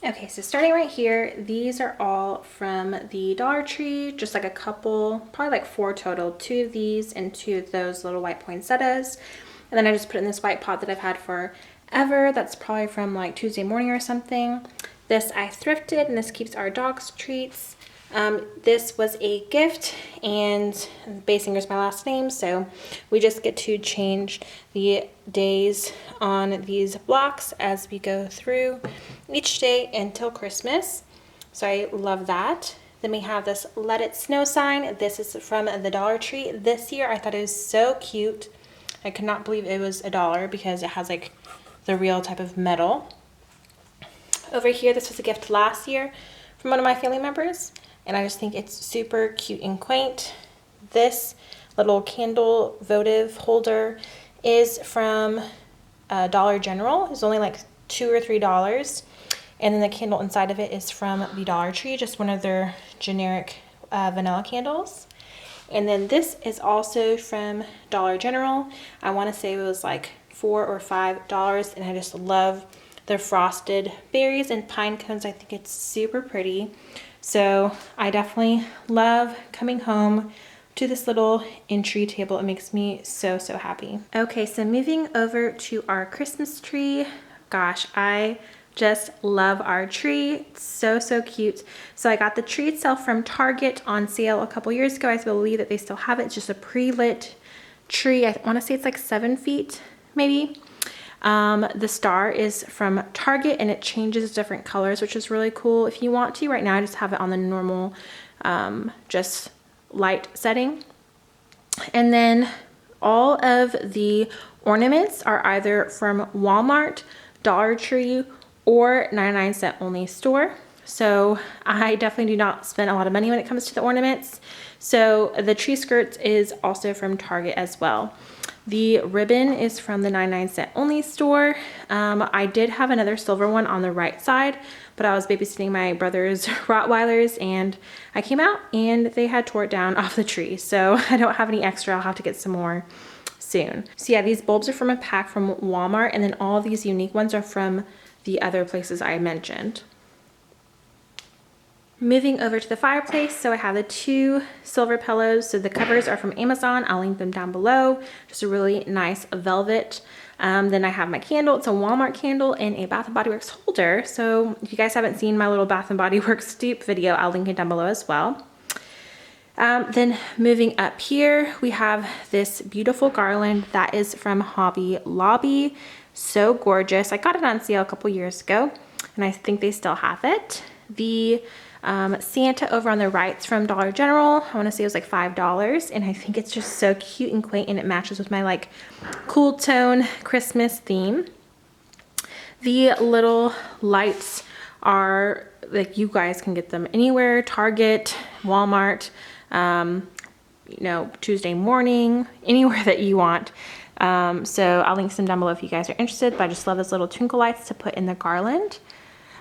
Okay, so starting right here, these are all from the Dollar Tree, just like a couple, probably like 4 total, 2 of these and 2 of those little white poinsettias. And then I just put it in this white pot that I've had forever. That's probably from like Tuesday morning or something. This I thrifted, and this keeps our dogs treats. This was a gift, and Basinger is my last name, so we just get to change the days on these blocks as we go through each day until Christmas. So I love that. Then we have this Let It Snow sign. This is from the Dollar Tree. This year I thought it was so cute. I could not believe it was $1 because it has like the real type of metal. Over here, this was a gift last year from one of my family members, and I just think it's super cute and quaint. This little candle votive holder is from Dollar General. It's only like $2 or $3. And then the candle inside of it is from the Dollar Tree, just one of their generic vanilla candles. And then this is also from Dollar General. I want to say it was like $4 or $5, and I just love the frosted berries and pine cones. I think it's super pretty. So I definitely love coming home to this little entry table. It makes me so happy. Okay, so moving over to our Christmas tree. Gosh, I just love our tree. It's so cute. So I got the tree itself from Target on sale a couple years ago. I believe that they still have it. It's just a pre-lit tree. I want to say it's like 7 feet maybe. The star is from Target, and it changes different colors, which is really cool. If you want to, right now I just have it on the normal just light setting. And then all of the ornaments are either from Walmart, Dollar Tree, or 99-cent only store. So I definitely do not spend a lot of money when it comes to the ornaments. So the tree skirts is also from Target as well. The ribbon is from the 99-cent only store. I did have another silver one on the right side, but I was babysitting my brother's Rottweilers, and I came out and they had tore it down off the tree. So I don't have any extra. I'll have to get some more soon. So yeah, these bulbs are from a pack from Walmart, and then all of these unique ones are from the other places I mentioned. Moving over to the fireplace, so I have the 2 silver pillows. So the covers are from Amazon. I'll link them down below. Just a really nice velvet. Then I have my candle. It's a Walmart candle in a Bath & Body Works holder. So if you guys haven't seen my little Bath & Body Works dupe video, I'll link it down below as well. Then moving up here, we have this beautiful garland that is from Hobby Lobby. So gorgeous. I got it on sale a couple years ago, and I think they still have it. The Santa over on the right's from Dollar General. I want to say it was like $5, and I think it's just so cute and quaint, and it matches with my like cool tone Christmas theme. The little lights are like, you guys can get them anywhere, Target, Walmart, you know, Tuesday morning, anywhere that you want. So I'll link some down below if you guys are interested, but I just love those little twinkle lights to put in the garland.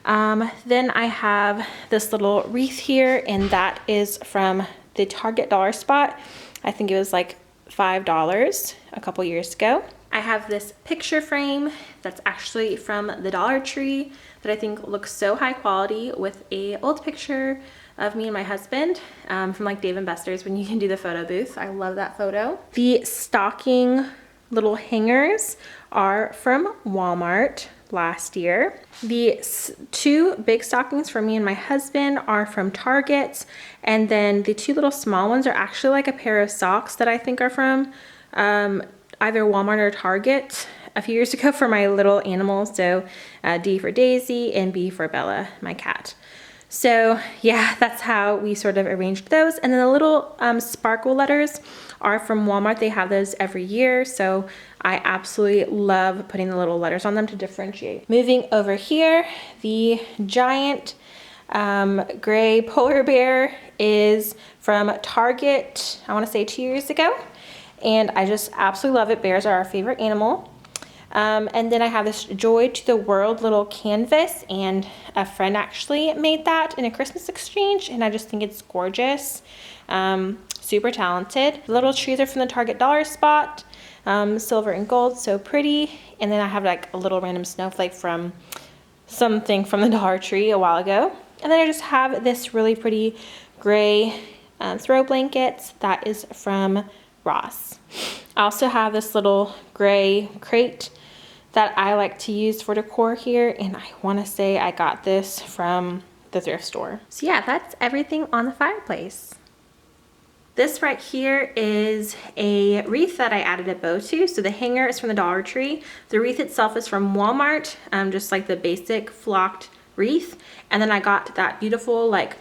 Then I have this little wreath here, and that is from the Target dollar spot. I think it was like $5 a couple years ago. I have this picture frame that's actually from the Dollar Tree that I think looks so high quality, with a old picture of me and my husband from like Dave & Buster's when you can do the photo booth. I love that photo. The stocking little hangers are from Walmart last year. The 2 big stockings for me and my husband are from Target, and then the 2 little small ones are actually like a pair of socks that I think are from either Walmart or Target a few years ago for my little animals. So D for Daisy and B for Bella, my cat. So yeah, that's how we sort of arranged those. And then the little sparkle letters are from Walmart. They have those every year. So I absolutely love putting the little letters on them to differentiate. Moving over here, the giant gray polar bear is from Target, I want to say 2 years ago. And I just absolutely love it. Bears are our favorite animal. And then I have this Joy to the World little canvas, and a friend actually made that in a Christmas exchange, and I just think it's gorgeous. Super talented. The little trees are from the Target dollar spot, silver and gold, so pretty. And then I have like a little random snowflake from something from the Dollar Tree a while ago. And then I just have this really pretty gray throw blanket that is from Ross. I also have this little gray crate that I like to use for decor here, and I want to say I got this from the thrift store. So yeah, that's everything on the fireplace. This right here is a wreath that I added a bow to. So the hanger is from the Dollar Tree. The wreath itself is from Walmart, just like the basic flocked wreath. And then I got that beautiful like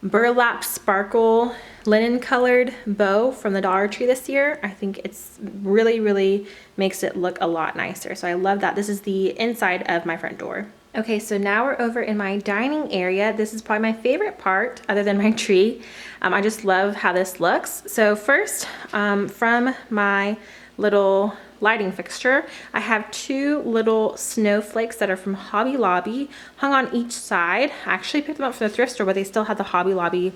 burlap sparkle linen colored bow from the Dollar Tree this year. I think it's really makes it look a lot nicer. So I love that. This is the inside of my front door. Okay, so now we're over in my dining area. This is probably my favorite part other than my tree. I just love how this looks. So first, from my little lighting fixture, I have two little snowflakes that are from Hobby Lobby hung on each side. I actually picked them up from the thrift store, but they still had the Hobby Lobby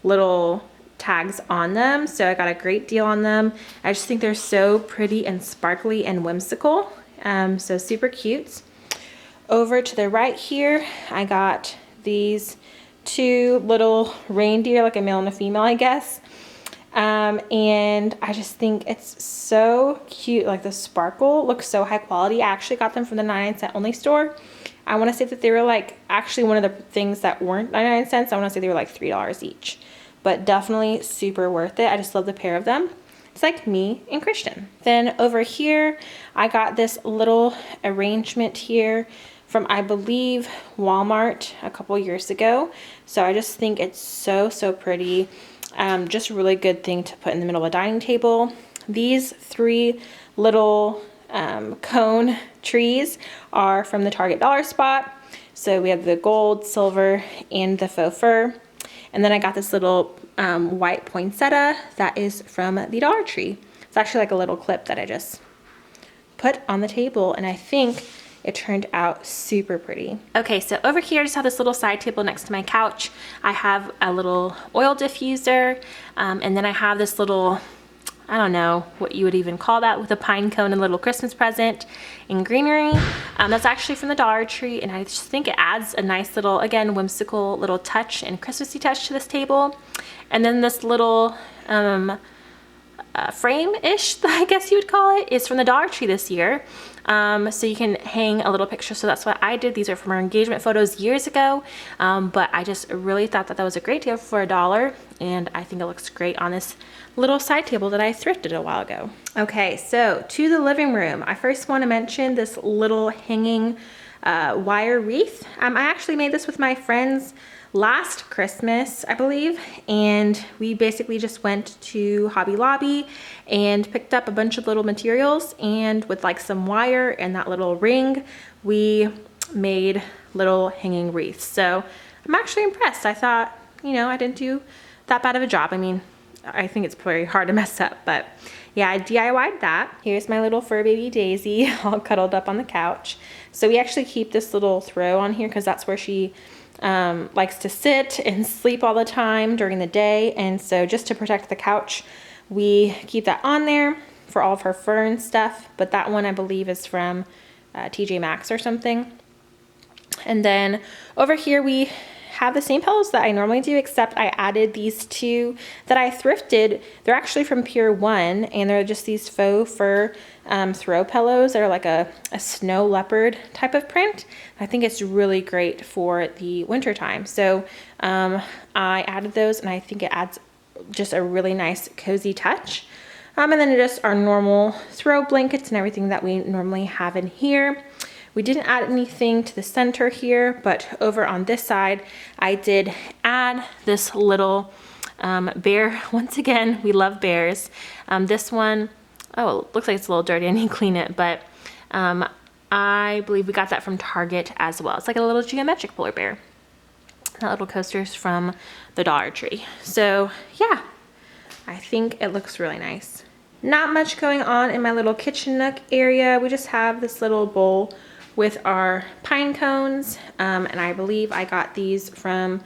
little tags on them. So I got a great deal on them. I just think they're so pretty and sparkly and whimsical. So super cute. Over to the right here, I got these 2 little reindeer, like a male and a female, I guess. And I just think it's so cute. Like the sparkle looks so high quality. I actually got them from the 99-cent only store. I want to say that they were like actually one of the things that weren't 99 cents. I want to say they were like $3 each, but definitely super worth it. I just love the pair of them. It's like me and Christian. Then over here, I got this little arrangement here from, I believe, Walmart a couple years ago. So I just think it's so pretty. Just a really good thing to put in the middle of a dining table. These 3 little cone trees are from the Target dollar spot. So we have the gold, silver, and the faux fir. And then I got this little white poinsettia that is from the Dollar Tree. It's actually like a little clip that I just put on the table, and I think it turned out super pretty. Okay, so over here I just have this little side table next to my couch. I have a little oil diffuser, and then I have this little, I don't know what you would even call that, with a pine cone and a little Christmas present in greenery. That's actually from the Dollar Tree, and I just think it adds a nice little, again, whimsical little touch and Christmassy touch to this table. And then this little frame-ish, I guess you would call it, is from the Dollar Tree this year. So you can hang a little picture. So that's what I did. These are from our engagement photos years ago. But I just really thought that that was a great deal for $1. And I think it looks great on this little side table that I thrifted a while ago. Okay, so to the living room. I first want to mention this little hanging wire wreath. I actually made this with my friends last Christmas, I believe, and we basically just went to Hobby Lobby and picked up a bunch of little materials, and with like some wire and that little ring, we made little hanging wreaths. So I'm actually impressed. I thought, you know, I didn't do that bad of a job. I mean, I think it's very hard to mess up, but yeah, I DIY'd that. Here's my little fur baby Daisy all cuddled up on the couch. So we actually keep this little throw on here because that's where she likes to sit and sleep all the time during the day. And so just to protect the couch, we keep that on there for all of her fur and stuff. But that one I believe is from TJ Maxx or something. And then over here we have the same pillows that I normally do, except I added these 2 that I thrifted. They're actually from Pier 1, and they're just these faux fur throw pillows. They're like a snow leopard type of print. I think it's really great for the winter time. So I added those, and I think it adds just a really nice cozy touch. And then just our normal throw blankets and everything that we normally have in here. We didn't add anything to the center here, but over on this side, I did add this little bear. Once again, we love bears. This one, oh, it looks like it's a little dirty. I need to clean it, but I believe we got that from Target as well. It's like a little geometric polar bear. That little coaster's from the Dollar Tree. So yeah, I think it looks really nice. Not much going on in my little kitchen nook area. We just have this little bowl with our pine cones, and I believe I got these from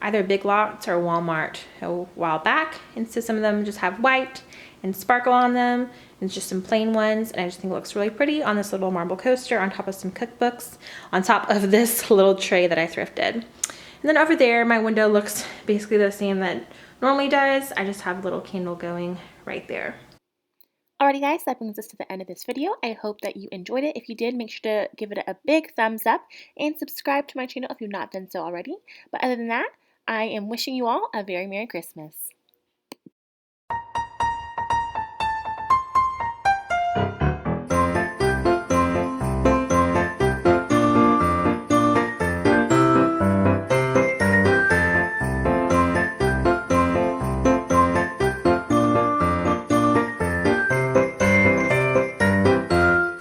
either Big Lots or Walmart a while back. And so some of them just have white and sparkle on them, It's just some plain ones, and I just think it looks really pretty on this little marble coaster on top of some cookbooks, on top of this little tray that I thrifted. And then over there, my window looks basically the same that it normally does. I just have a little candle going right there. Alrighty guys, that brings us to the end of this video. I hope that you enjoyed it. If you did, make sure to give it a big thumbs up and subscribe to my channel if you've not done so already. But other than that, I am wishing you all a very Merry Christmas.